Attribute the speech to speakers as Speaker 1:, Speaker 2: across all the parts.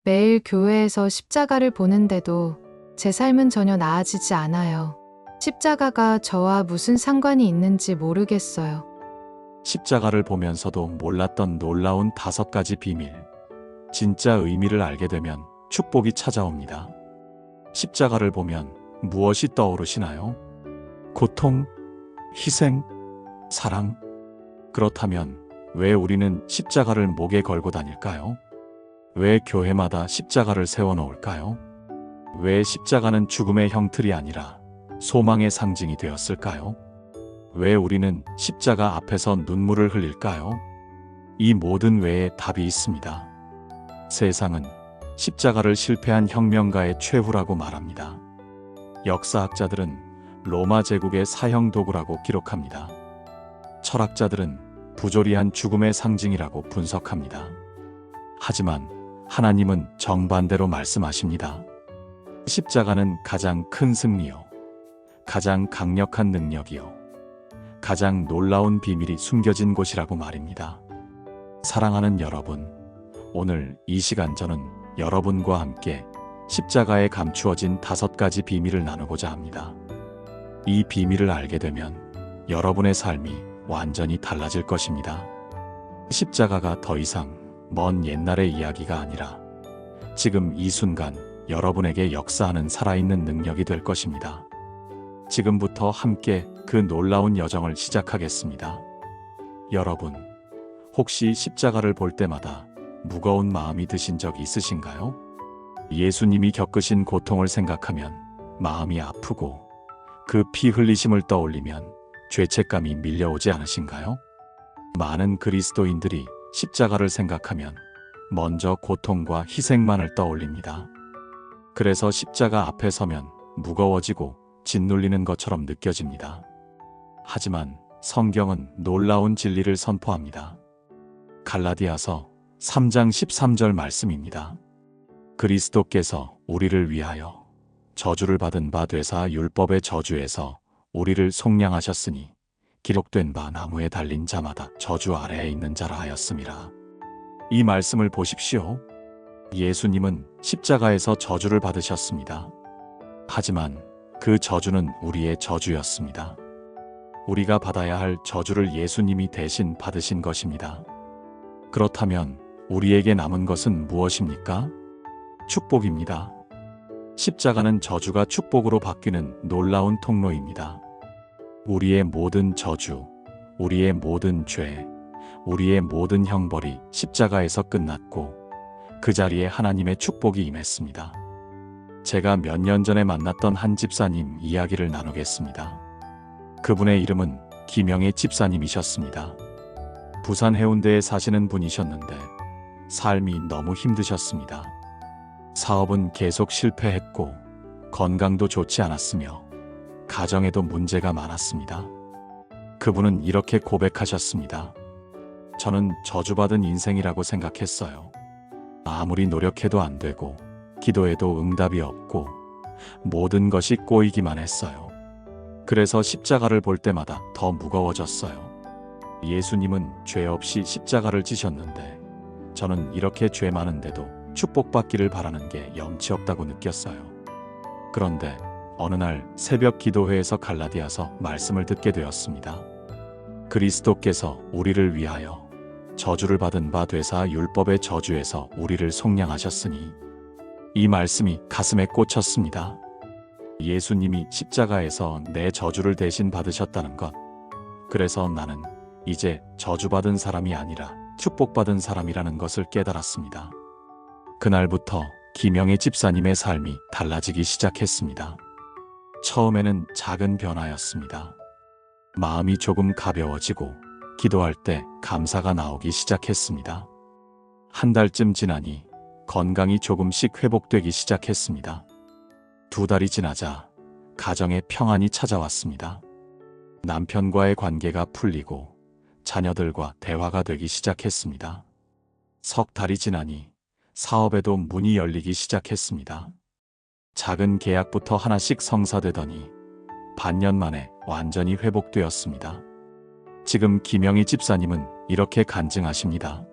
Speaker 1: 매일 교회에서 십자가를 보는데도 제 삶은 전혀 나아지지 않아요. 십자가가 저와 무슨 상관이 있는지 모르겠어요.
Speaker 2: 십자가를 보면서도 몰랐던 놀라운 5가지 비밀. 진짜 의미를 알게 되면 축복이 찾아옵니다. 십자가를 보면 무엇이 떠오르시나요? 고통, 희생, 사랑. 그렇다면 왜 우리는 십자가를 목에 걸고 다닐까요? 왜 교회마다 십자가를 세워놓을까요? 왜 십자가는 죽음의 형틀이 아니라 소망의 상징이 되었을까요? 왜 우리는 십자가 앞에서 눈물을 흘릴까요? 이 모든 외에 답이 있습니다. 세상은 십자가를 실패한 혁명가의 최후라고 말합니다. 역사학자들은 로마 제국의 사형 도구라고 기록합니다. 철학자들은 부조리한 죽음의 상징이라고 분석합니다. 하지만 하나님은 정반대로 말씀하십니다. 십자가는 가장 큰 승리요, 가장 강력한 능력이요, 가장 놀라운 비밀이 숨겨진 곳이라고 말입니다. 사랑하는 여러분, 오늘 이 시간 저는 여러분과 함께 십자가에 감추어진 5가지 비밀을 나누고자 합니다. 이 비밀을 알게 되면 여러분의 삶이 완전히 달라질 것입니다. 십자가가 더 이상 먼 옛날의 이야기가 아니라 지금 이 순간 여러분에게 역사하는 살아있는 능력이 될 것입니다. 지금부터 함께 그 놀라운 여정을 시작하겠습니다. 여러분, 혹시 십자가를 볼 때마다 무거운 마음이 드신 적 있으신가요? 예수님이 겪으신 고통을 생각하면 마음이 아프고 그 피 흘리심을 떠올리면 죄책감이 밀려오지 않으신가요? 많은 그리스도인들이 십자가를 생각하면 먼저 고통과 희생만을 떠올립니다. 그래서 십자가 앞에 서면 무거워지고 짓눌리는 것처럼 느껴집니다. 하지만 성경은 놀라운 진리를 선포합니다. 갈라디아서 3장 13절 말씀입니다. 그리스도께서 우리를 위하여 저주를 받은 바 되사 율법의 저주에서 우리를 속량하셨으니 기록된 바 나무에 달린 자마다 저주 아래에 있는 자라 하였음이라. 이 말씀을 보십시오. 예수님은 십자가에서 저주를 받으셨습니다. 하지만 그 저주는 우리의 저주였습니다. 우리가 받아야 할 저주를 예수님이 대신 받으신 것입니다. 그렇다면 우리에게 남은 것은 무엇입니까? 축복입니다. 십자가는 저주가 축복으로 바뀌는 놀라운 통로입니다. 우리의 모든 저주, 우리의 모든 죄, 우리의 모든 형벌이 십자가에서 끝났고 그 자리에 하나님의 축복이 임했습니다. 제가 몇 년 전에 만났던 한 집사님 이야기를 나누겠습니다. 그분의 이름은 김영애 집사님이셨습니다. 부산 해운대에 사시는 분이셨는데 삶이 너무 힘드셨습니다. 사업은 계속 실패했고 건강도 좋지 않았으며 가정에도 문제가 많았습니다. 그분은 이렇게 고백하셨습니다. 저는 저주받은 인생이라고 생각했어요. 아무리 노력해도 안 되고 기도해도 응답이 없고 모든 것이 꼬이기만 했어요. 그래서 십자가를 볼 때마다 더 무거워졌어요. 예수님은 죄 없이 십자가를 지셨는데 저는 이렇게 죄 많은데도 축복받기를 바라는 게 염치 없다고 느꼈어요. 그런데 어느 날 새벽 기도회에서 갈라디아서 말씀을 듣게 되었습니다. 그리스도께서 우리를 위하여 저주를 받은 바 되사 율법의 저주에서 우리를 속량하셨으니, 이 말씀이 가슴에 꽂혔습니다. 예수님이 십자가에서 내 저주를 대신 받으셨다는 것. 그래서 나는 이제 저주받은 사람이 아니라 축복받은 사람이라는 것을 깨달았습니다. 그날부터 김영애 집사님의 삶이 달라지기 시작했습니다. 처음에는 작은 변화였습니다. 마음이 조금 가벼워지고 기도할 때 감사가 나오기 시작했습니다. 한 달쯤 지나니 건강이 조금씩 회복되기 시작했습니다. 2달이 지나자 가정에 평안이 찾아왔습니다. 남편과의 관계가 풀리고 자녀들과 대화가 되기 시작했습니다. 3달이 지나니 사업에도 문이 열리기 시작했습니다. 작은 계약부터 하나씩 성사되더니 반년 만에 완전히 회복되었습니다. 지금 김영희 집사님은 이렇게 간증하십니다.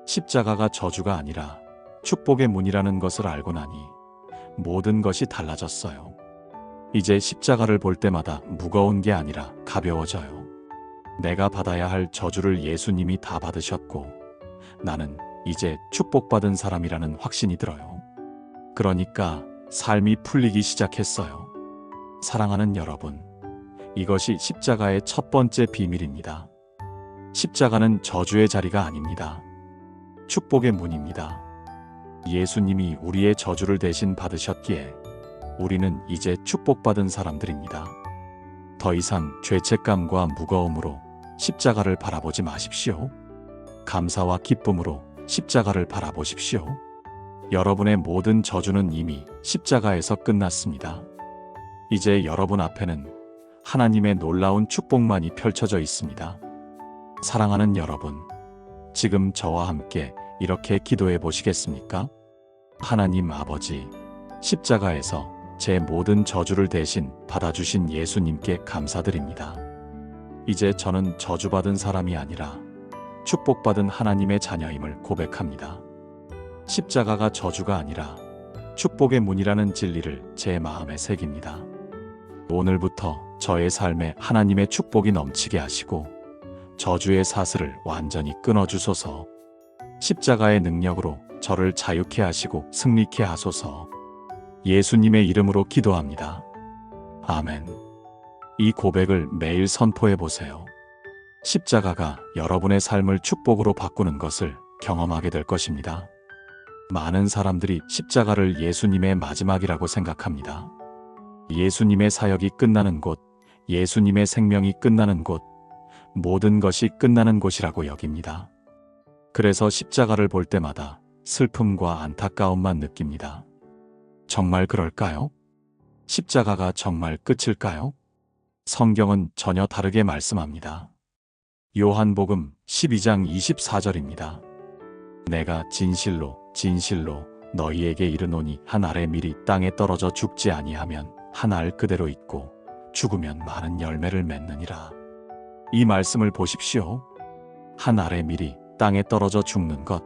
Speaker 2: 십자가가 저주가 아니라 축복의 문이라는 것을 알고 나니 모든 것이 달라졌어요. 이제 십자가를 볼 때마다 무거운 게 아니라 가벼워져요. 내가 받아야 할 저주를 예수님이 다 받으셨고 나는 이제 축복받은 사람이라는 확신이 들어요. 그러니까 삶이 풀리기 시작했어요. 사랑하는 여러분, 이것이 십자가의 첫 번째 비밀입니다. 십자가는 저주의 자리가 아닙니다. 축복의 문입니다. 예수님이 우리의 저주를 대신 받으셨기에 우리는 이제 축복받은 사람들입니다. 더 이상 죄책감과 무거움으로 십자가를 바라보지 마십시오. 감사와 기쁨으로 십자가를 바라보십시오. 여러분의 모든 저주는 이미 십자가에서 끝났습니다. 이제 여러분 앞에는 하나님의 놀라운 축복만이 펼쳐져 있습니다. 사랑하는 여러분, 지금 저와 함께 이렇게 기도해 보시겠습니까? 하나님 아버지, 십자가에서 제 모든 저주를 대신 받아주신 예수님께 감사드립니다. 이제 저는 저주받은 사람이 아니라 축복받은 하나님의 자녀임을 고백합니다. 십자가가 저주가 아니라 축복의 문이라는 진리를 제 마음에 새깁니다. 오늘부터 저의 삶에 하나님의 축복이 넘치게 하시고 저주의 사슬을 완전히 끊어주소서. 십자가의 능력으로 저를 자유케 하시고 승리케 하소서. 예수님의 이름으로 기도합니다. 아멘. 이 고백을 매일 선포해 보세요. 십자가가 여러분의 삶을 축복으로 바꾸는 것을 경험하게 될 것입니다. 많은 사람들이 십자가를 예수님의 마지막이라고 생각합니다. 예수님의 사역이 끝나는 곳, 예수님의 생명이 끝나는 곳, 모든 것이 끝나는 곳이라고 여깁니다. 그래서 십자가를 볼 때마다 슬픔과 안타까움만 느낍니다. 정말 그럴까요? 십자가가 정말 끝일까요? 성경은 전혀 다르게 말씀합니다. 요한복음 12장 24절입니다. 내가 진실로 진실로 너희에게 이르노니 한 알의 밀이 땅에 떨어져 죽지 아니하면 한 알 그대로 있고 죽으면 많은 열매를 맺느니라. 이 말씀을 보십시오. 한 알의 밀이 땅에 떨어져 죽는 것,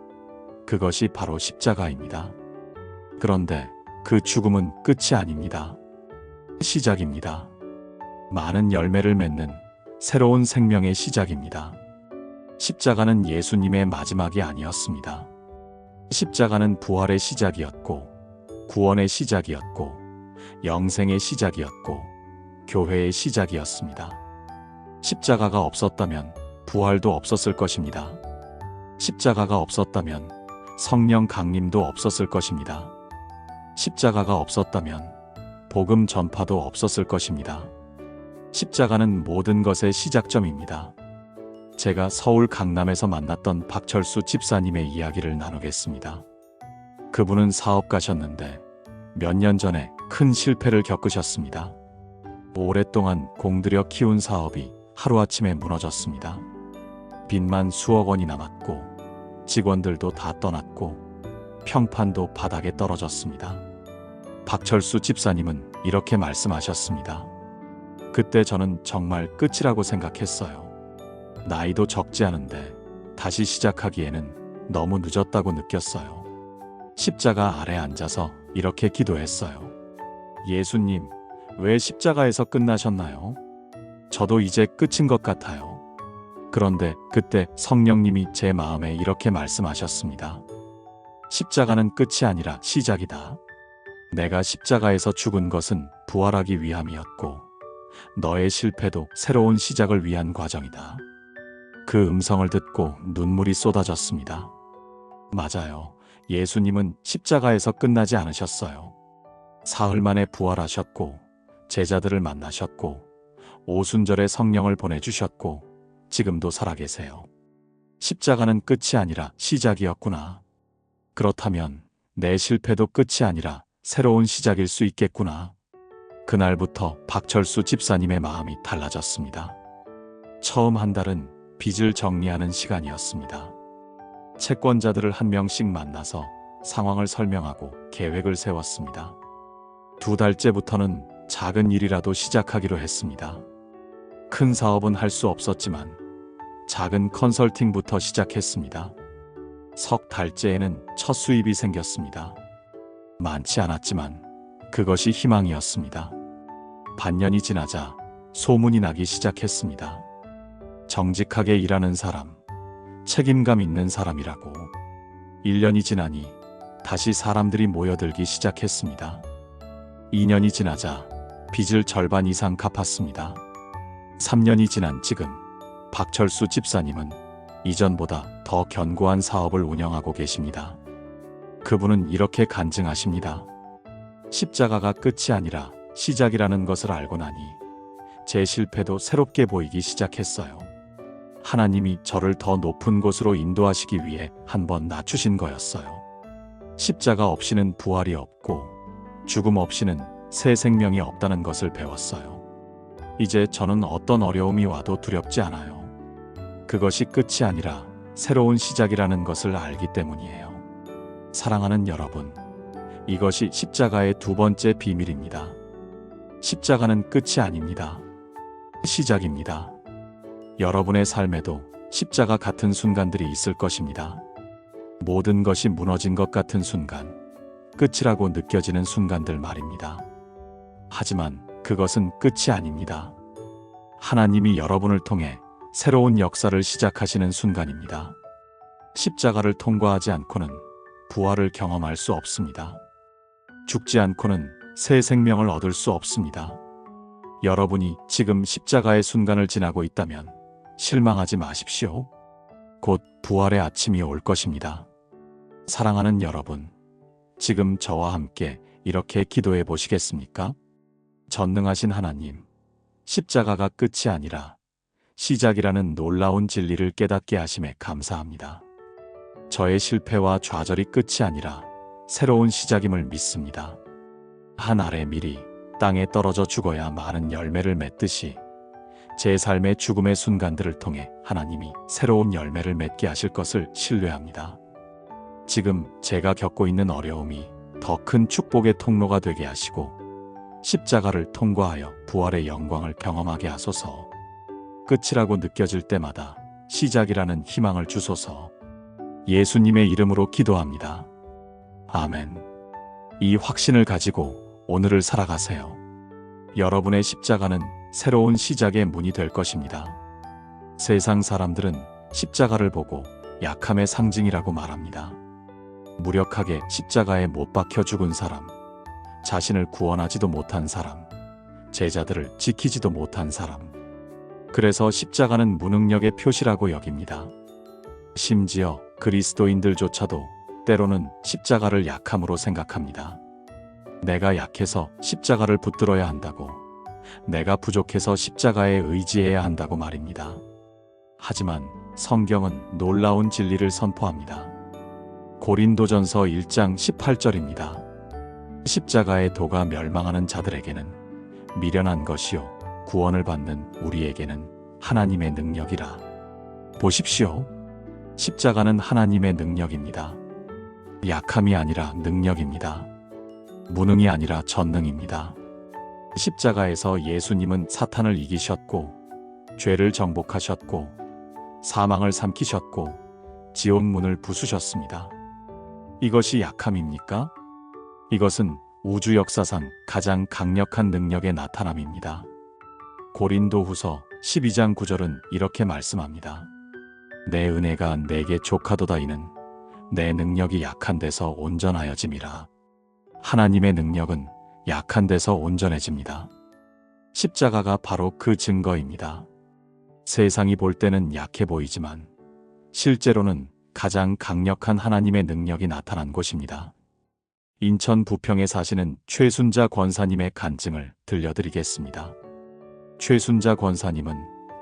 Speaker 2: 그것이 바로 십자가입니다. 그런데 그 죽음은 끝이 아닙니다. 시작입니다. 많은 열매를 맺는 새로운 생명의 시작입니다. 십자가는 예수님의 마지막이 아니었습니다. 십자가는 부활의 시작이었고, 구원의 시작이었고, 영생의 시작이었고, 교회의 시작이었습니다. 십자가가 없었다면 부활도 없었을 것입니다. 십자가가 없었다면 성령 강림도 없었을 것입니다. 십자가가 없었다면 복음 전파도 없었을 것입니다. 십자가는 모든 것의 시작점입니다. 제가 서울 강남에서 만났던 박철수 집사님의 이야기를 나누겠습니다. 그분은 사업가셨는데 몇 년 전에 큰 실패를 겪으셨습니다. 오랫동안 공들여 키운 사업이 하루아침에 무너졌습니다. 빚만 수억 원이 남았고 직원들도 다 떠났고 평판도 바닥에 떨어졌습니다. 박철수 집사님은 이렇게 말씀하셨습니다. 그때 저는 정말 끝이라고 생각했어요. 나이도 적지 않은데 다시 시작하기에는 너무 늦었다고 느꼈어요. 십자가 아래 앉아서 이렇게 기도했어요. 예수님, 왜 십자가에서 끝나셨나요? 저도 이제 끝인 것 같아요. 그런데 그때 성령님이 제 마음에 이렇게 말씀하셨습니다. 십자가는 끝이 아니라 시작이다. 내가 십자가에서 죽은 것은 부활하기 위함이었고 너의 실패도 새로운 시작을 위한 과정이다. 그 음성을 듣고 눈물이 쏟아졌습니다. 맞아요. 예수님은 십자가에서 끝나지 않으셨어요. 사흘 만에 부활하셨고 제자들을 만나셨고 오순절에 성령을 보내주셨고 지금도 살아계세요. 십자가는 끝이 아니라 시작이었구나. 그렇다면 내 실패도 끝이 아니라 새로운 시작일 수 있겠구나. 그날부터 박철수 집사님의 마음이 달라졌습니다. 처음 한 달은 빚을 정리하는 시간이었습니다. 채권자들을 한 명씩 만나서 상황을 설명하고 계획을 세웠습니다. 2달째부터는 작은 일이라도 시작하기로 했습니다. 큰 사업은 할 수 없었지만 작은 컨설팅부터 시작했습니다. 석 달째에는 첫 수입이 생겼습니다. 많지 않았지만 그것이 희망이었습니다. 반년이 지나자 소문이 나기 시작했습니다. 정직하게 일하는 사람, 책임감 있는 사람이라고. 1년이 지나니 다시 사람들이 모여들기 시작했습니다. 2년이 지나자 빚을 절반 이상 갚았습니다. 3년이 지난 지금 박철수 집사님은 이전보다 더 견고한 사업을 운영하고 계십니다. 그분은 이렇게 간증하십니다. 십자가가 끝이 아니라 시작이라는 것을 알고 나니 제 실패도 새롭게 보이기 시작했어요. 하나님이 저를 더 높은 곳으로 인도하시기 위해 한번 낮추신 거였어요. 십자가 없이는 부활이 없고 죽음 없이는 새 생명이 없다는 것을 배웠어요. 이제 저는 어떤 어려움이 와도 두렵지 않아요. 그것이 끝이 아니라 새로운 시작이라는 것을 알기 때문이에요. 사랑하는 여러분, 이것이 십자가의 두 번째 비밀입니다. 십자가는 끝이 아닙니다. 시작입니다. 여러분의 삶에도 십자가 같은 순간들이 있을 것입니다. 모든 것이 무너진 것 같은 순간, 끝이라고 느껴지는 순간들 말입니다. 하지만 그것은 끝이 아닙니다. 하나님이 여러분을 통해 새로운 역사를 시작하시는 순간입니다. 십자가를 통과하지 않고는 부활을 경험할 수 없습니다. 죽지 않고는 새 생명을 얻을 수 없습니다. 여러분이 지금 십자가의 순간을 지나고 있다면 실망하지 마십시오. 곧 부활의 아침이 올 것입니다. 사랑하는 여러분, 지금 저와 함께 이렇게 기도해 보시겠습니까? 전능하신 하나님, 십자가가 끝이 아니라 시작이라는 놀라운 진리를 깨닫게 하심에 감사합니다. 저의 실패와 좌절이 끝이 아니라 새로운 시작임을 믿습니다. 한 알의 밀이 땅에 떨어져 죽어야 많은 열매를 맺듯이 제 삶의 죽음의 순간들을 통해 하나님이 새로운 열매를 맺게 하실 것을 신뢰합니다. 지금 제가 겪고 있는 어려움이 더 큰 축복의 통로가 되게 하시고 십자가를 통과하여 부활의 영광을 경험하게 하소서. 끝이라고 느껴질 때마다 시작이라는 희망을 주소서. 예수님의 이름으로 기도합니다. 아멘. 이 확신을 가지고 오늘을 살아가세요. 여러분의 십자가는 새로운 시작의 문이 될 것입니다. 세상 사람들은 십자가를 보고 약함의 상징이라고 말합니다. 무력하게 십자가에 못 박혀 죽은 사람, 자신을 구원하지도 못한 사람, 제자들을 지키지도 못한 사람. 그래서 십자가는 무능력의 표시라고 여깁니다. 심지어 그리스도인들조차도 때로는 십자가를 약함으로 생각합니다. 내가 약해서 십자가를 붙들어야 한다고, 내가 부족해서 십자가에 의지해야 한다고 말입니다. 하지만 성경은 놀라운 진리를 선포합니다. 고린도전서 1장 18절입니다. 십자가의 도가 멸망하는 자들에게는 미련한 것이요 구원을 받는 우리에게는 하나님의 능력이라. 보십시오. 십자가는 하나님의 능력입니다. 약함이 아니라 능력입니다. 무능이 아니라 전능입니다. 십자가에서 예수님은 사탄을 이기셨고, 죄를 정복하셨고, 사망을 삼키셨고, 지옥 문을 부수셨습니다. 이것이 약함입니까? 이것은 우주 역사상 가장 강력한 능력의 나타남입니다. 고린도후서 12장 9절은 이렇게 말씀합니다. 내 은혜가 내게 족하도다. 이는 내 능력이 약한 데서 온전하여짐이라. 하나님의 능력은 약한 데서 온전해집니다. 십자가가 바로 그 증거입니다. 세상이 볼 때는 약해 보이지만 실제로는 가장 강력한 하나님의 능력이 나타난 곳입니다. 인천 부평에 사시는 최순자 권사님의 간증을 들려드리겠습니다. 최순자 권사님은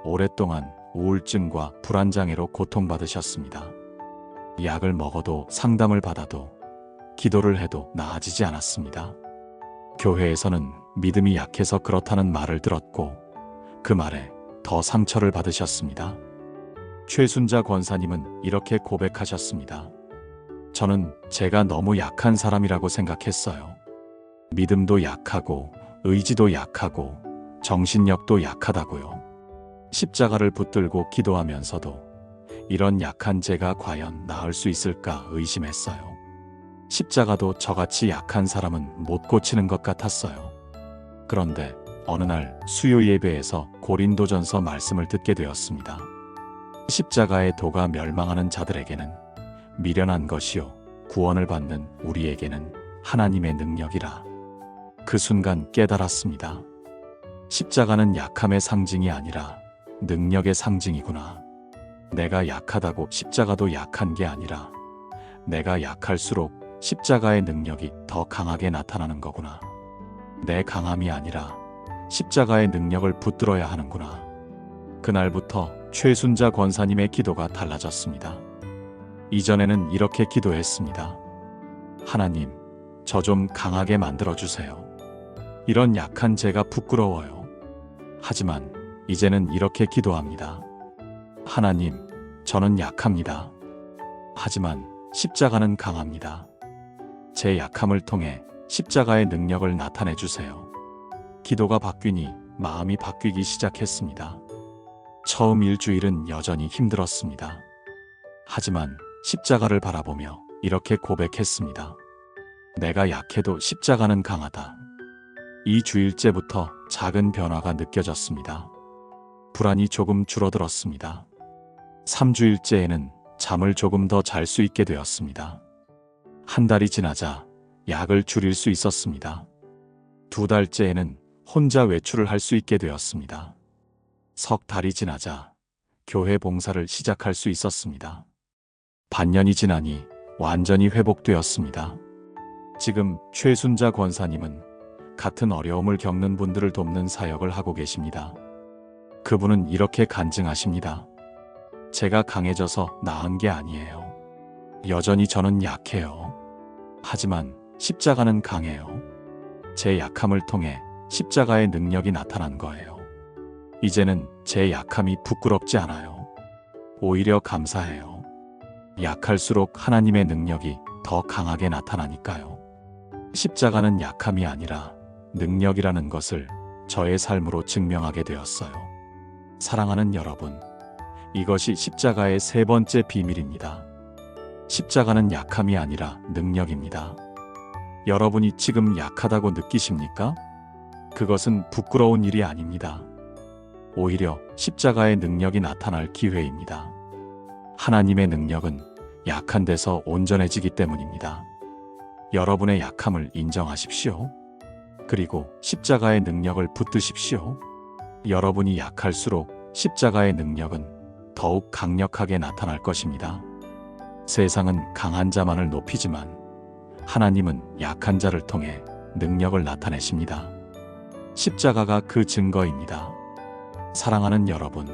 Speaker 2: 오랫동안 우울증과 불안장애로 고통받으셨습니다. 약을 먹어도 상담을 받아도 기도를 해도 나아지지 않았습니다. 교회에서는 믿음이 약해서 그렇다는 말을 들었고 그 말에 더 상처를 받으셨습니다. 최순자 권사님은 이렇게 고백하셨습니다. 저는 제가 너무 약한 사람이라고 생각했어요. 믿음도 약하고 의지도 약하고 정신력도 약하다고요. 십자가를 붙들고 기도하면서도 이런 약한 제가 과연 나을 수 있을까 의심했어요. 십자가도 저같이 약한 사람은 못 고치는 것 같았어요. 그런데 어느 날 수요 예배에서 고린도전서 말씀을 듣게 되었습니다. 십자가의 도가 멸망하는 자들에게는 미련한 것이요 구원을 받는 우리에게는 하나님의 능력이라. 그 순간 깨달았습니다. 십자가는 약함의 상징이 아니라 능력의 상징이구나. 내가 약하다고 십자가도 약한 게 아니라 내가 약할수록 십자가의 능력이 더 강하게 나타나는 거구나. 내 강함이 아니라 십자가의 능력을 붙들어야 하는구나. 그날부터 최순자 권사님의 기도가 달라졌습니다. 이전에는 이렇게 기도했습니다. 하나님, 저 좀 강하게 만들어주세요. 이런 약한 제가 부끄러워요. 하지만 이제는 이렇게 기도합니다. 하나님, 저는 약합니다. 하지만 십자가는 강합니다. 제 약함을 통해 십자가의 능력을 나타내 주세요. 기도가 바뀌니 마음이 바뀌기 시작했습니다. 처음 일주일은 여전히 힘들었습니다. 하지만 십자가를 바라보며 이렇게 고백했습니다. 내가 약해도 십자가는 강하다. 이 주일째부터 작은 변화가 느껴졌습니다. 불안이 조금 줄어들었습니다. 3주일째에는 잠을 조금 더 잘 수 있게 되었습니다. 한 달이 지나자 약을 줄일 수 있었습니다. 2달째에는 혼자 외출을 할 수 있게 되었습니다. 석 달이 지나자 교회 봉사를 시작할 수 있었습니다. 반년이 지나니 완전히 회복되었습니다. 지금 최순자 권사님은 같은 어려움을 겪는 분들을 돕는 사역을 하고 계십니다. 그분은 이렇게 간증하십니다. 제가 강해져서 나은 게 아니에요. 여전히 저는 약해요. 하지만 십자가는 강해요. 제 약함을 통해 십자가의 능력이 나타난 거예요. 이제는 제 약함이 부끄럽지 않아요. 오히려 감사해요. 약할수록 하나님의 능력이 더 강하게 나타나니까요. 십자가는 약함이 아니라 능력이라는 것을 저의 삶으로 증명하게 되었어요. 사랑하는 여러분, 이것이 십자가의 세 번째 비밀입니다. 십자가는 약함이 아니라 능력입니다. 여러분이 지금 약하다고 느끼십니까? 그것은 부끄러운 일이 아닙니다. 오히려 십자가의 능력이 나타날 기회입니다. 하나님의 능력은 약한 데서 온전해지기 때문입니다. 여러분의 약함을 인정하십시오. 그리고 십자가의 능력을 붙드십시오. 여러분이 약할수록 십자가의 능력은 더욱 강력하게 나타날 것입니다. 세상은 강한 자만을 높이지만 하나님은 약한 자를 통해 능력을 나타내십니다. 십자가가 그 증거입니다. 사랑하는 여러분,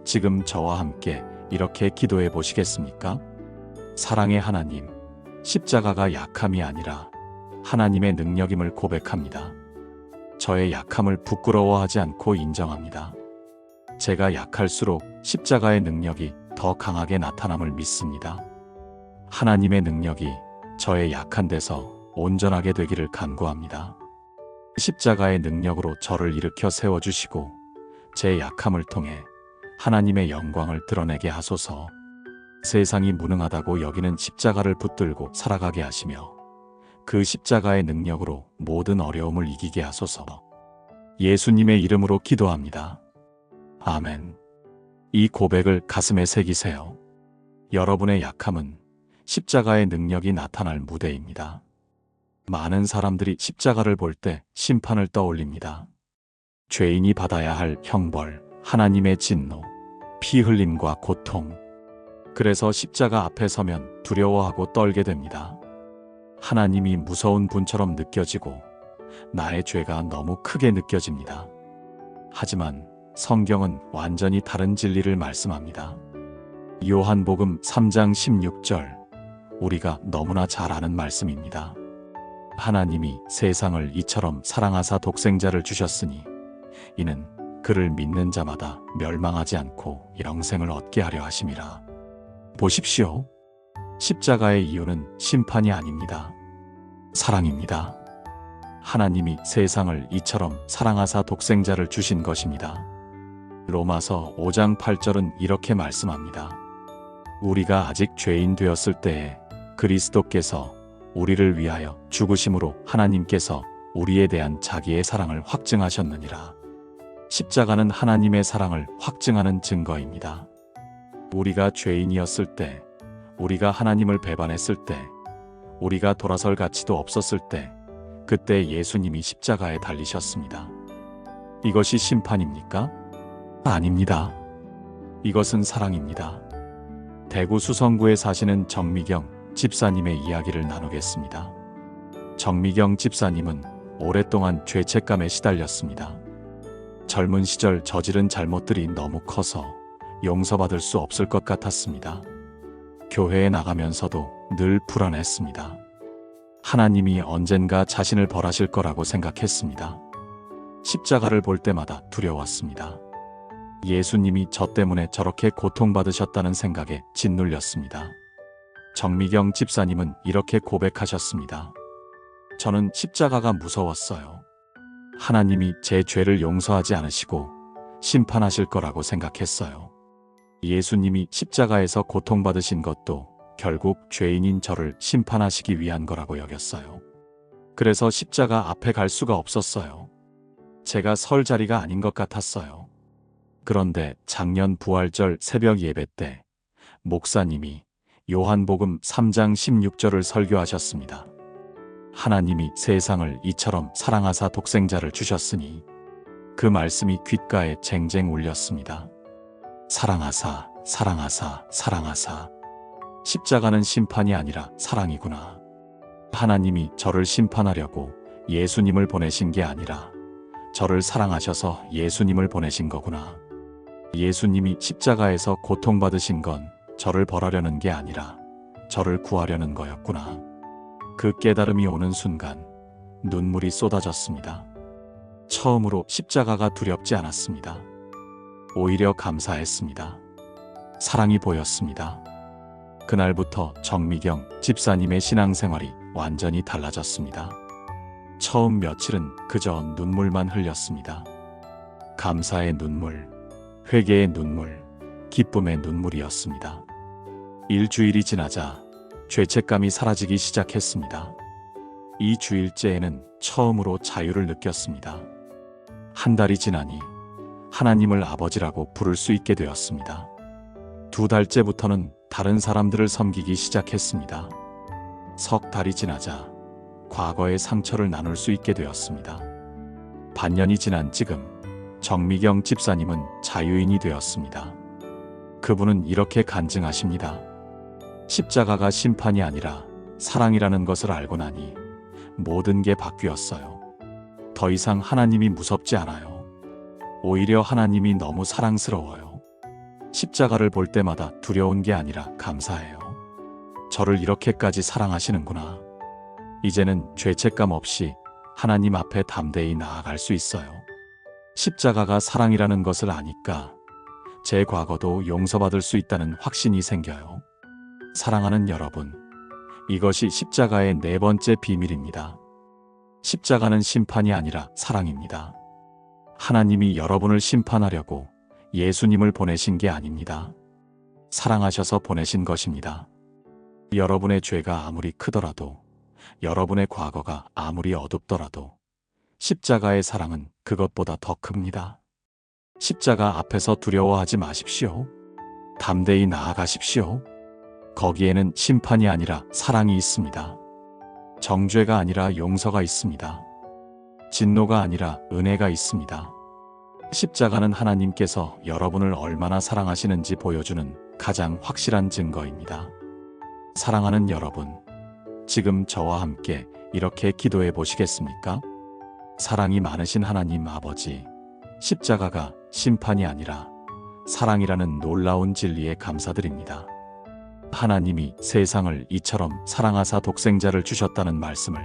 Speaker 2: 지금 저와 함께 이렇게 기도해 보시겠습니까? 사랑의 하나님, 십자가가 약함이 아니라 하나님의 능력임을 고백합니다. 저의 약함을 부끄러워하지 않고 인정합니다. 제가 약할수록 십자가의 능력이 더 강하게 나타남을 믿습니다. 하나님의 능력이 저의 약한 데서 온전하게 되기를 간구합니다. 십자가의 능력으로 저를 일으켜 세워주시고 제 약함을 통해 하나님의 영광을 드러내게 하소서. 세상이 무능하다고 여기는 십자가를 붙들고 살아가게 하시며 그 십자가의 능력으로 모든 어려움을 이기게 하소서. 예수님의 이름으로 기도합니다. 아멘. 이 고백을 가슴에 새기세요. 여러분의 약함은 십자가의 능력이 나타날 무대입니다. 많은 사람들이 십자가를 볼 때 심판을 떠올립니다. 죄인이 받아야 할 형벌, 하나님의 진노, 피 흘림과 고통. 그래서 십자가 앞에 서면 두려워하고 떨게 됩니다. 하나님이 무서운 분처럼 느껴지고 나의 죄가 너무 크게 느껴집니다. 하지만 성경은 완전히 다른 진리를 말씀합니다. 요한복음 3장 16절, 우리가 너무나 잘 아는 말씀입니다. 하나님이 세상을 이처럼 사랑하사 독생자를 주셨으니 이는 그를 믿는 자마다 멸망하지 않고 영생을 얻게 하려 하심이라. 보십시오. 십자가의 이유는 심판이 아닙니다. 사랑입니다. 하나님이 세상을 이처럼 사랑하사 독생자를 주신 것입니다. 로마서 5장 8절은 이렇게 말씀합니다. 우리가 아직 죄인 되었을 때에 그리스도께서 우리를 위하여 죽으심으로 하나님께서 우리에 대한 자기의 사랑을 확증하셨느니라. 십자가는 하나님의 사랑을 확증하는 증거입니다. 우리가 죄인이었을 때, 우리가 하나님을 배반했을 때, 우리가 돌아설 가치도 없었을 때, 그때 예수님이 십자가에 달리셨습니다. 이것이 심판입니까? 아닙니다. 이것은 사랑입니다. 대구 수성구에 사시는 정미경 집사님의 이야기를 나누겠습니다. 정미경 집사님은 오랫동안 죄책감에 시달렸습니다. 젊은 시절 저지른 잘못들이 너무 커서 용서받을 수 없을 것 같았습니다. 교회에 나가면서도 늘 불안했습니다. 하나님이 언젠가 자신을 벌하실 거라고 생각했습니다. 십자가를 볼 때마다 두려웠습니다. 예수님이 저 때문에 저렇게 고통받으셨다는 생각에 짓눌렸습니다. 정미경 집사님은 이렇게 고백하셨습니다. 저는 십자가가 무서웠어요. 하나님이 제 죄를 용서하지 않으시고 심판하실 거라고 생각했어요. 예수님이 십자가에서 고통받으신 것도 결국 죄인인 저를 심판하시기 위한 거라고 여겼어요. 그래서 십자가 앞에 갈 수가 없었어요. 제가 설 자리가 아닌 것 같았어요. 그런데 작년 부활절 새벽 예배 때 목사님이 요한복음 3장 16절을 설교하셨습니다. 하나님이 세상을 이처럼 사랑하사 독생자를 주셨으니, 그 말씀이 귓가에 쟁쟁 울렸습니다. 사랑하사, 사랑하사, 사랑하사. 십자가는 심판이 아니라 사랑이구나. 하나님이 저를 심판하려고 예수님을 보내신 게 아니라 저를 사랑하셔서 예수님을 보내신 거구나. 예수님이 십자가에서 고통받으신 건 저를 벌하려는 게 아니라 저를 구하려는 거였구나. 그 깨달음이 오는 순간 눈물이 쏟아졌습니다. 처음으로 십자가가 두렵지 않았습니다. 오히려 감사했습니다. 사랑이 보였습니다. 그날부터 정미경 집사님의 신앙생활이 완전히 달라졌습니다. 처음 며칠은 그저 눈물만 흘렸습니다. 감사의 눈물, 회개의 눈물, 기쁨의 눈물이었습니다. 일주일이 지나자 죄책감이 사라지기 시작했습니다. 이 주일째에는 처음으로 자유를 느꼈습니다. 한 달이 지나니 하나님을 아버지라고 부를 수 있게 되었습니다. 2달째부터는 다른 사람들을 섬기기 시작했습니다. 3달이 지나자 과거의 상처를 나눌 수 있게 되었습니다. 반년이 지난 지금 정미경 집사님은 자유인이 되었습니다. 그분은 이렇게 간증하십니다. 십자가가 심판이 아니라 사랑이라는 것을 알고 나니 모든 게 바뀌었어요. 더 이상 하나님이 무섭지 않아요. 오히려 하나님이 너무 사랑스러워요. 십자가를 볼 때마다 두려운 게 아니라 감사해요. 저를 이렇게까지 사랑하시는구나. 이제는 죄책감 없이 하나님 앞에 담대히 나아갈 수 있어요. 십자가가 사랑이라는 것을 아니까 제 과거도 용서받을 수 있다는 확신이 생겨요. 사랑하는 여러분, 이것이 십자가의 4번째 비밀입니다. 십자가는 심판이 아니라 사랑입니다. 하나님이 여러분을 심판하려고 예수님을 보내신 게 아닙니다. 사랑하셔서 보내신 것입니다. 여러분의 죄가 아무리 크더라도, 여러분의 과거가 아무리 어둡더라도 십자가의 사랑은 그것보다 더 큽니다. 십자가 앞에서 두려워하지 마십시오. 담대히 나아가십시오. 거기에는 심판이 아니라 사랑이 있습니다. 정죄가 아니라 용서가 있습니다. 진노가 아니라 은혜가 있습니다. 십자가는 하나님께서 여러분을 얼마나 사랑하시는지 보여주는 가장 확실한 증거입니다. 사랑하는 여러분, 지금 저와 함께 이렇게 기도해 보시겠습니까? 사랑이 많으신 하나님 아버지, 십자가가 심판이 아니라 사랑이라는 놀라운 진리에 감사드립니다. 하나님이 세상을 이처럼 사랑하사 독생자를 주셨다는 말씀을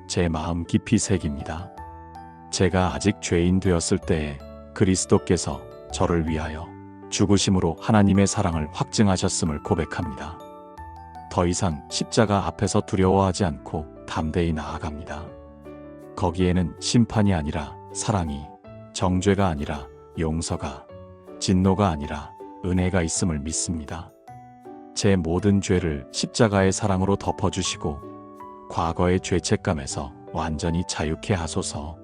Speaker 2: 제 마음 깊이 새깁니다. 제가 아직 죄인 되었을 때에 그리스도께서 저를 위하여 죽으심으로 하나님의 사랑을 확증하셨음을 고백합니다. 더 이상 십자가 앞에서 두려워하지 않고 담대히 나아갑니다. 거기에는 심판이 아니라 사랑이, 정죄가 아니라 용서가, 진노가 아니라 은혜가 있음을 믿습니다. 제 모든 죄를 십자가의 사랑으로 덮어주시고 과거의 죄책감에서 완전히 자유케 하소서.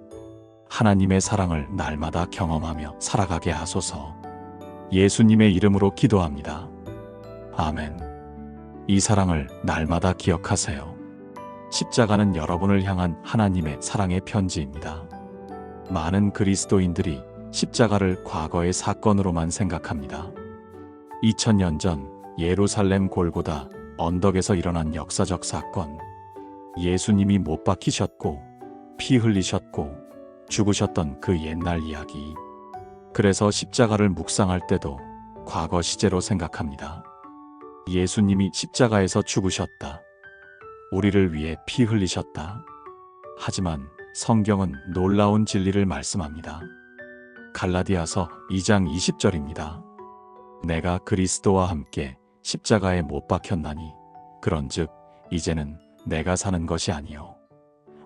Speaker 2: 하나님의 사랑을 날마다 경험하며 살아가게 하소서. 예수님의 이름으로 기도합니다. 아멘. 이 사랑을 날마다 기억하세요. 십자가는 여러분을 향한 하나님의 사랑의 편지입니다. 많은 그리스도인들이 십자가를 과거의 사건으로만 생각합니다. 2000년 전 예루살렘 골고다 언덕에서 일어난 역사적 사건. 예수님이 못 박히셨고 피 흘리셨고 죽으셨던 그 옛날 이야기. 그래서 십자가를 묵상할 때도 과거 시제로 생각합니다. 예수님이 십자가에서 죽으셨다. 우리를 위해 피 흘리셨다. 하지만 성경은 놀라운 진리를 말씀합니다. 갈라디아서 2장 20절입니다. 내가 그리스도와 함께 십자가에 못 박혔나니 그런즉 이제는 내가 사는 것이 아니요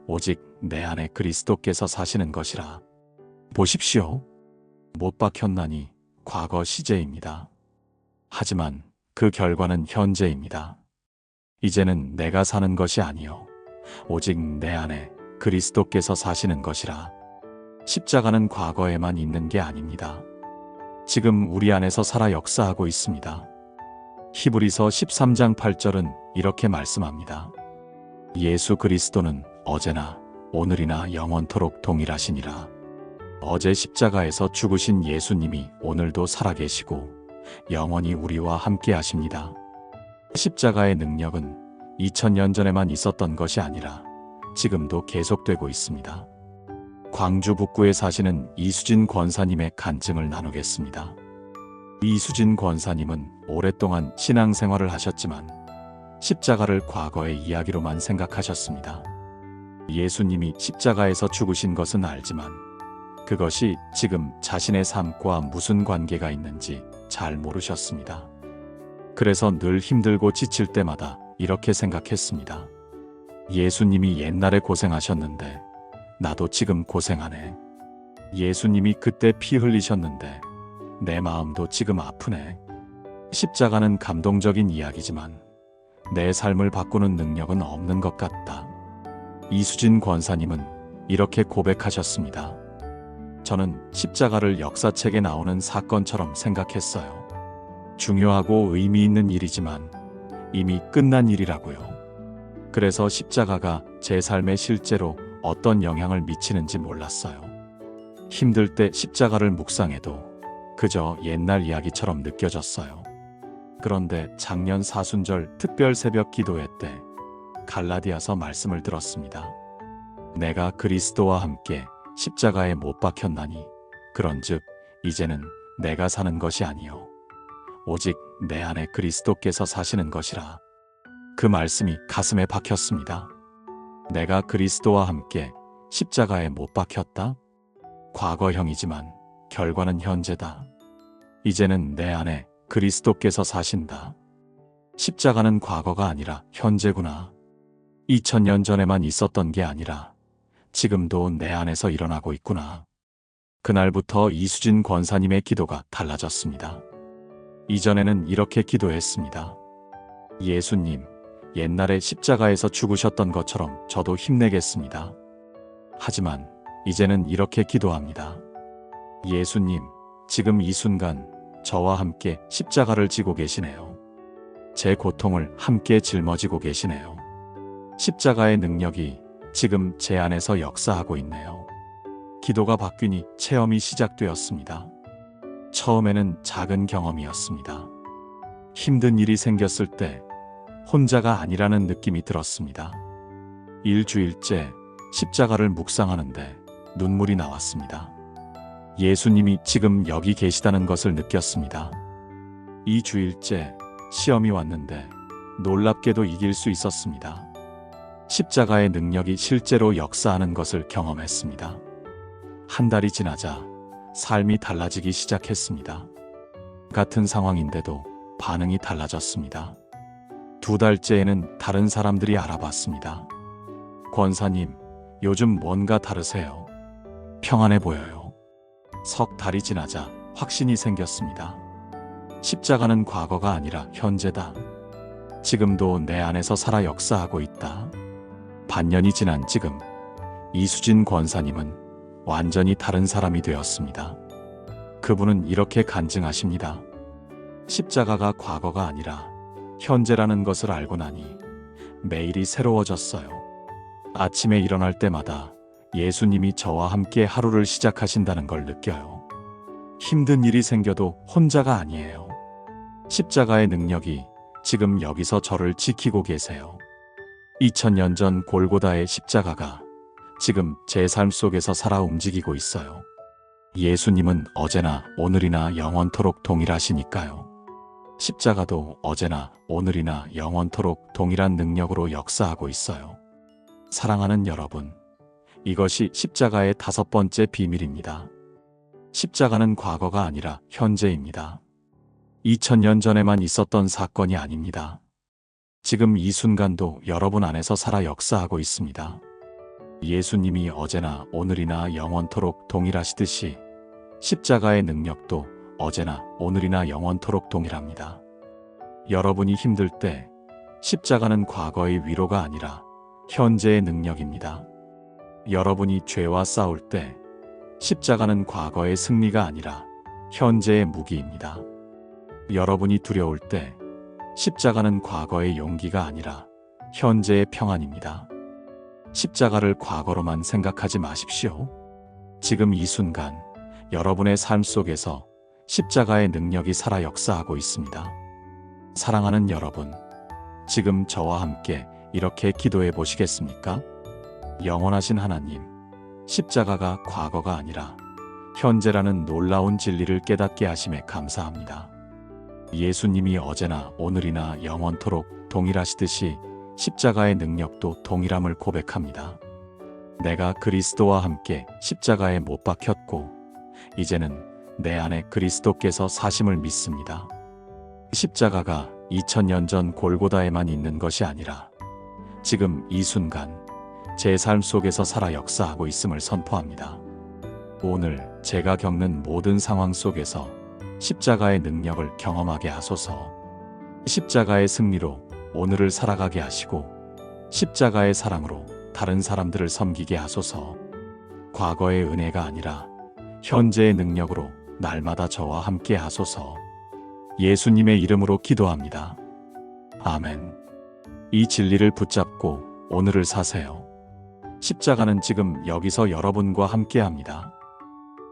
Speaker 2: 오직 내 안에 그리스도께서 사시는 것이라. 보십시오. 못 박혔나니 과거 시제입니다. 하지만 그 결과는 현재입니다. 이제는 내가 사는 것이 아니요 오직 내 안에 그리스도께서 사시는 것이라. 십자가는 과거에만 있는 게 아닙니다. 지금 우리 안에서 살아 역사하고 있습니다. 히브리서 13장 8절은 이렇게 말씀합니다. 예수 그리스도는 어제나 오늘이나 영원토록 동일하시니라. 어제 십자가에서 죽으신 예수님이 오늘도 살아계시고 영원히 우리와 함께 하십니다. 십자가의 능력은 2000년 전에만 있었던 것이 아니라 지금도 계속되고 있습니다. 광주 북구에 사시는 이수진 권사님의 간증을 나누겠습니다. 이수진 권사님은 오랫동안 신앙생활을 하셨지만 십자가를 과거의 이야기로만 생각하셨습니다. 예수님이 십자가에서 죽으신 것은 알지만 그것이 지금 자신의 삶과 무슨 관계가 있는지 잘 모르셨습니다. 그래서 늘 힘들고 지칠 때마다 이렇게 생각했습니다. 예수님이 옛날에 고생하셨는데 나도 지금 고생하네. 예수님이 그때 피 흘리셨는데 내 마음도 지금 아프네. 십자가는 감동적인 이야기지만 내 삶을 바꾸는 능력은 없는 것 같다. 이수진 권사님은 이렇게 고백하셨습니다. 저는 십자가를 역사책에 나오는 사건처럼 생각했어요. 중요하고 의미 있는 일이지만 이미 끝난 일이라고요. 그래서 십자가가 제 삶에 실제로 어떤 영향을 미치는지 몰랐어요. 힘들 때 십자가를 묵상해도 그저 옛날 이야기처럼 느껴졌어요. 그런데 작년 사순절 특별 새벽 기도회 때 갈라디아서 말씀을 들었습니다. 내가 그리스도와 함께 십자가에 못 박혔나니 그런즉 이제는 내가 사는 것이 아니요 오직 내 안에 그리스도께서 사시는 것이라. 그 말씀이 가슴에 박혔습니다. 내가 그리스도와 함께 십자가에 못 박혔다? 과거형이지만 결과는 현재다. 이제는 내 안에 그리스도께서 사신다. 십자가는 과거가 아니라 현재구나. 2000년 전에만 있었던 게 아니라 지금도 내 안에서 일어나고 있구나. 그날부터 이수진 권사님의 기도가 달라졌습니다. 이전에는 이렇게 기도했습니다. 예수님, 옛날에 십자가에서 죽으셨던 것처럼 저도 힘내겠습니다. 하지만 이제는 이렇게 기도합니다. 예수님, 지금 이 순간 저와 함께 십자가를 지고 계시네요. 제 고통을 함께 짊어지고 계시네요. 십자가의 능력이 지금 제 안에서 역사하고 있네요. 기도가 바뀌니 체험이 시작되었습니다. 처음에는 작은 경험이었습니다. 힘든 일이 생겼을 때 혼자가 아니라는 느낌이 들었습니다. 일주일째 십자가를 묵상하는데 눈물이 나왔습니다. 예수님이 지금 여기 계시다는 것을 느꼈습니다. 2주일째 시험이 왔는데 놀랍게도 이길 수 있었습니다. 십자가의 능력이 실제로 역사하는 것을 경험했습니다. 한 달이 지나자 삶이 달라지기 시작했습니다. 같은 상황인데도 반응이 달라졌습니다. 2달째에는 다른 사람들이 알아봤습니다. 권사님, 요즘 뭔가 다르세요. 평안해 보여요. 석 달이 지나자 확신이 생겼습니다. 십자가는 과거가 아니라 현재다. 지금도 내 안에서 살아 역사하고 있다. 반년이 지난 지금 이수진 권사님은 완전히 다른 사람이 되었습니다. 그분은 이렇게 간증하십니다. 십자가가 과거가 아니라 현재라는 것을 알고 나니 매일이 새로워졌어요. 아침에 일어날 때마다 예수님이 저와 함께 하루를 시작하신다는 걸 느껴요. 힘든 일이 생겨도 혼자가 아니에요. 십자가의 능력이 지금 여기서 저를 지키고 계세요. 2000년 전 골고다의 십자가가 지금 제 삶 속에서 살아 움직이고 있어요. 예수님은 어제나 오늘이나 영원토록 동일하시니까요. 십자가도 어제나 오늘이나 영원토록 동일한 능력으로 역사하고 있어요. 사랑하는 여러분, 이것이 십자가의 5번째 비밀입니다. 십자가는 과거가 아니라 현재입니다. 2000년 전에만 있었던 사건이 아닙니다. 지금 이 순간도 여러분 안에서 살아 역사하고 있습니다. 예수님이 어제나 오늘이나 영원토록 동일하시듯이 십자가의 능력도 어제나 오늘이나 영원토록 동일합니다. 여러분이 힘들 때 십자가는 과거의 위로가 아니라 현재의 능력입니다. 여러분이 죄와 싸울 때 십자가는 과거의 승리가 아니라 현재의 무기입니다. 여러분이 두려울 때 십자가는 과거의 용기가 아니라 현재의 평안입니다. 십자가를 과거로만 생각하지 마십시오. 지금 이 순간 여러분의 삶 속에서 십자가의 능력이 살아 역사하고 있습니다. 사랑하는 여러분, 지금 저와 함께 이렇게 기도해 보시겠습니까? 영원하신 하나님, 십자가가 과거가 아니라 현재라는 놀라운 진리를 깨닫게 하심에 감사합니다. 예수님이 어제나 오늘이나 영원토록 동일하시듯이 십자가의 능력도 동일함을 고백합니다. 내가 그리스도와 함께 십자가에 못 박혔고 이제는 내 안에 그리스도께서 사심을 믿습니다. 십자가가 2000년 전 골고다에만 있는 것이 아니라 지금 이 순간 제 삶 속에서 살아 역사하고 있음을 선포합니다. 오늘 제가 겪는 모든 상황 속에서 십자가의 능력을 경험하게 하소서. 십자가의 승리로 오늘을 살아가게 하시고 십자가의 사랑으로 다른 사람들을 섬기게 하소서. 과거의 은혜가 아니라 현재의 능력으로 날마다 저와 함께 하소서. 예수님의 이름으로 기도합니다. 아멘. 이 진리를 붙잡고 오늘을 사세요. 십자가는 지금 여기서 여러분과 함께 합니다.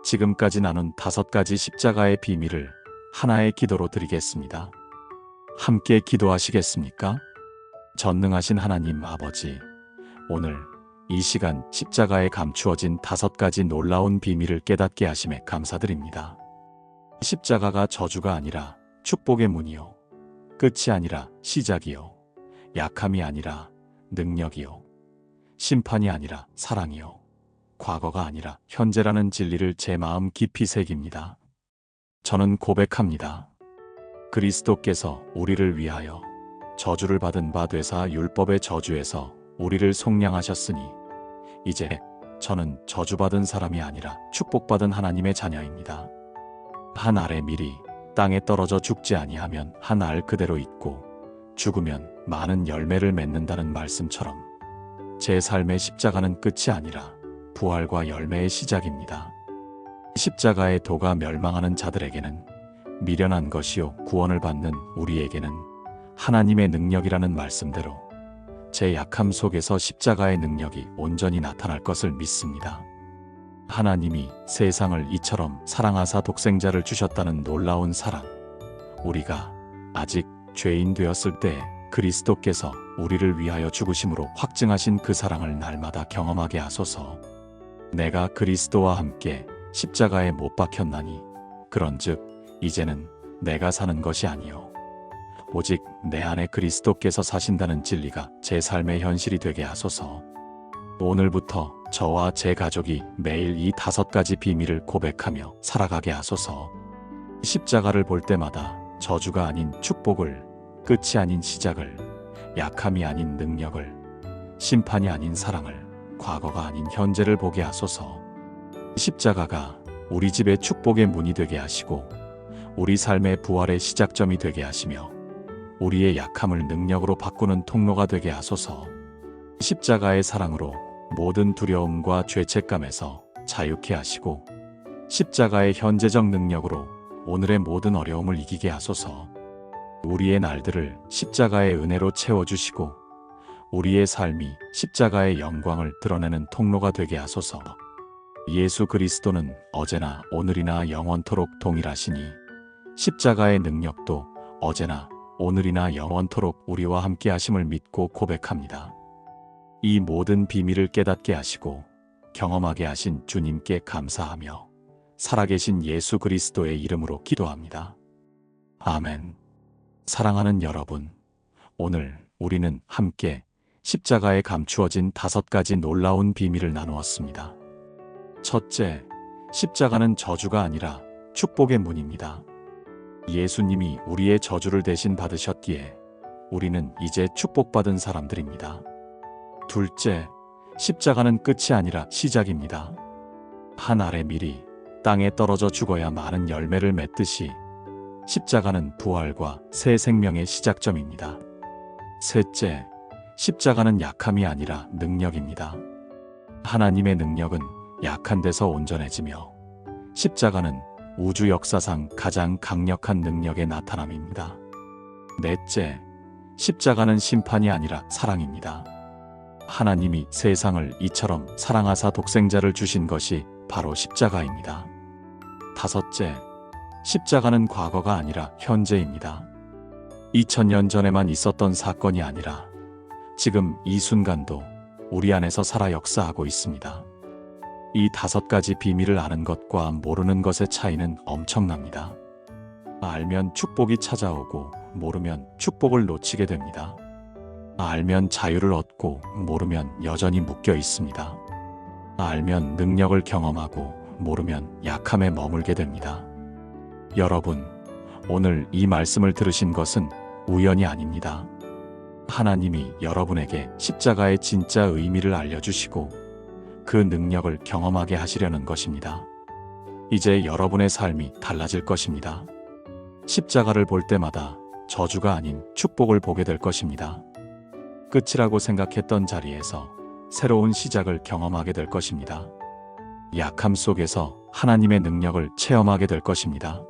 Speaker 2: 지금까지 나눈 5가지 십자가의 비밀을 하나의 기도로 드리겠습니다. 함께 기도하시겠습니까? 전능하신 하나님 아버지, 오늘 이 시간 십자가에 감추어진 5가지 놀라운 비밀을 깨닫게 하심에 감사드립니다. 십자가가 저주가 아니라 축복의 문이요, 끝이 아니라 시작이요, 약함이 아니라 능력이요, 심판이 아니라 사랑이요, 과거가 아니라 현재라는 진리를 제 마음 깊이 새깁니다. 저는 고백합니다. 그리스도께서 우리를 위하여 저주를 받은 바 되사 율법의 저주에서 우리를 속량하셨으니 이제 저는 저주받은 사람이 아니라 축복받은 하나님의 자녀입니다. 한 알의 밀이 땅에 떨어져 죽지 아니하면 한 알 그대로 있고 죽으면 많은 열매를 맺는다는 말씀처럼 제 삶의 십자가는 끝이 아니라 부활과 열매의 시작입니다. 십자가의 도가 멸망하는 자들에게는 미련한 것이요, 구원을 받는 우리에게는 하나님의 능력이라는 말씀대로 제 약함 속에서 십자가의 능력이 온전히 나타날 것을 믿습니다. 하나님이 세상을 이처럼 사랑하사 독생자를 주셨다는 놀라운 사랑, 우리가 아직 죄인 되었을 때 그리스도께서 우리를 위하여 죽으심으로 확증하신 그 사랑을 날마다 경험하게 하소서. 내가 그리스도와 함께 십자가에 못 박혔나니 그런즉 이제는 내가 사는 것이 아니요 오직 내 안에 그리스도께서 사신다는 진리가 제 삶의 현실이 되게 하소서. 오늘부터 저와 제 가족이 매일 이 5가지 비밀을 고백하며 살아가게 하소서. 십자가를 볼 때마다 저주가 아닌 축복을, 끝이 아닌 시작을, 약함이 아닌 능력을, 심판이 아닌 사랑을, 과거가 아닌 현재를 보게 하소서. 십자가가 우리 집의 축복의 문이 되게 하시고 우리 삶의 부활의 시작점이 되게 하시며 우리의 약함을 능력으로 바꾸는 통로가 되게 하소서. 십자가의 사랑으로 모든 두려움과 죄책감에서 자유케 하시고 십자가의 현재적 능력으로 오늘의 모든 어려움을 이기게 하소서. 우리의 날들을 십자가의 은혜로 채워주시고 우리의 삶이 십자가의 영광을 드러내는 통로가 되게 하소서. 예수 그리스도는 어제나 오늘이나 영원토록 동일하시니 십자가의 능력도 어제나 오늘이나 영원토록 우리와 함께 하심을 믿고 고백합니다. 이 모든 비밀을 깨닫게 하시고 경험하게 하신 주님께 감사하며 살아계신 예수 그리스도의 이름으로 기도합니다. 아멘. 사랑하는 여러분, 오늘 우리는 함께 십자가에 감추어진 5가지 놀라운 비밀을 나누었습니다. 첫째, 십자가는 저주가 아니라 축복의 문입니다. 예수님이 우리의 저주를 대신 받으셨기에 우리는 이제 축복받은 사람들입니다. 둘째, 십자가는 끝이 아니라 시작입니다. 한 알의 밀이 땅에 떨어져 죽어야 많은 열매를 맺듯이 십자가는 부활과 새 생명의 시작점입니다. 셋째, 십자가는 약함이 아니라 능력입니다. 하나님의 능력은 약한 데서 온전해지며 십자가는 우주 역사상 가장 강력한 능력의 나타남입니다. 넷째, 십자가는 심판이 아니라 사랑입니다. 하나님이 세상을 이처럼 사랑하사 독생자를 주신 것이 바로 십자가입니다. 다섯째, 십자가는 과거가 아니라 현재입니다. 2000년 전에만 있었던 사건이 아니라 지금 이 순간도 우리 안에서 살아 역사하고 있습니다. 이 5가지 비밀을 아는 것과 모르는 것의 차이는 엄청납니다. 알면 축복이 찾아오고 모르면 축복을 놓치게 됩니다. 알면 자유를 얻고 모르면 여전히 묶여 있습니다. 알면 능력을 경험하고 모르면 약함에 머물게 됩니다. 여러분, 오늘 이 말씀을 들으신 것은 우연이 아닙니다. 하나님이 여러분에게 십자가의 진짜 의미를 알려주시고 그 능력을 경험하게 하시려는 것입니다. 이제 여러분의 삶이 달라질 것입니다. 십자가를 볼 때마다 저주가 아닌 축복을 보게 될 것입니다. 끝이라고 생각했던 자리에서 새로운 시작을 경험하게 될 것입니다. 약함 속에서 하나님의 능력을 체험하게 될 것입니다.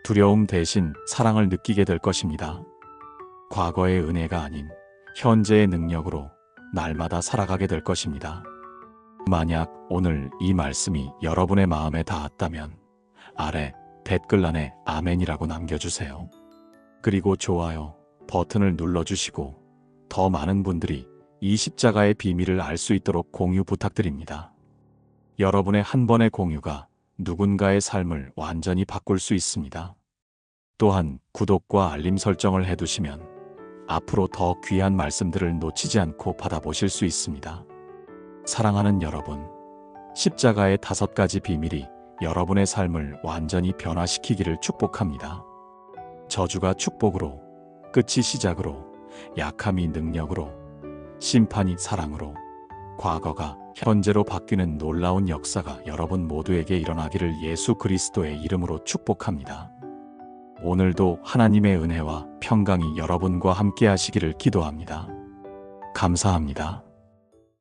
Speaker 2: 두려움 대신 사랑을 느끼게 될 것입니다. 과거의 은혜가 아닌 현재의 능력으로 날마다 살아가게 될 것입니다. 만약 오늘 이 말씀이 여러분의 마음에 닿았다면 아래 댓글란에 아멘이라고 남겨주세요. 그리고 좋아요 버튼을 눌러주시고 더 많은 분들이 이 십자가의 비밀을 알 수 있도록 공유 부탁드립니다. 여러분의 한 번의 공유가 누군가의 삶을 완전히 바꿀 수 있습니다. 또한 구독과 알림 설정을 해두시면 앞으로 더 귀한 말씀들을 놓치지 않고 받아보실 수 있습니다. 사랑하는 여러분, 십자가의 5가지 비밀이 여러분의 삶을 완전히 변화시키기를 축복합니다. 저주가 축복으로, 끝이 시작으로, 약함이 능력으로, 심판이 사랑으로, 과거가 현재로 바뀌는 놀라운 역사가 여러분 모두에게 일어나기를 예수 그리스도의 이름으로 축복합니다. 오늘도 하나님의 은혜와 평강이 여러분과 함께 하시기를 기도합니다. 감사합니다.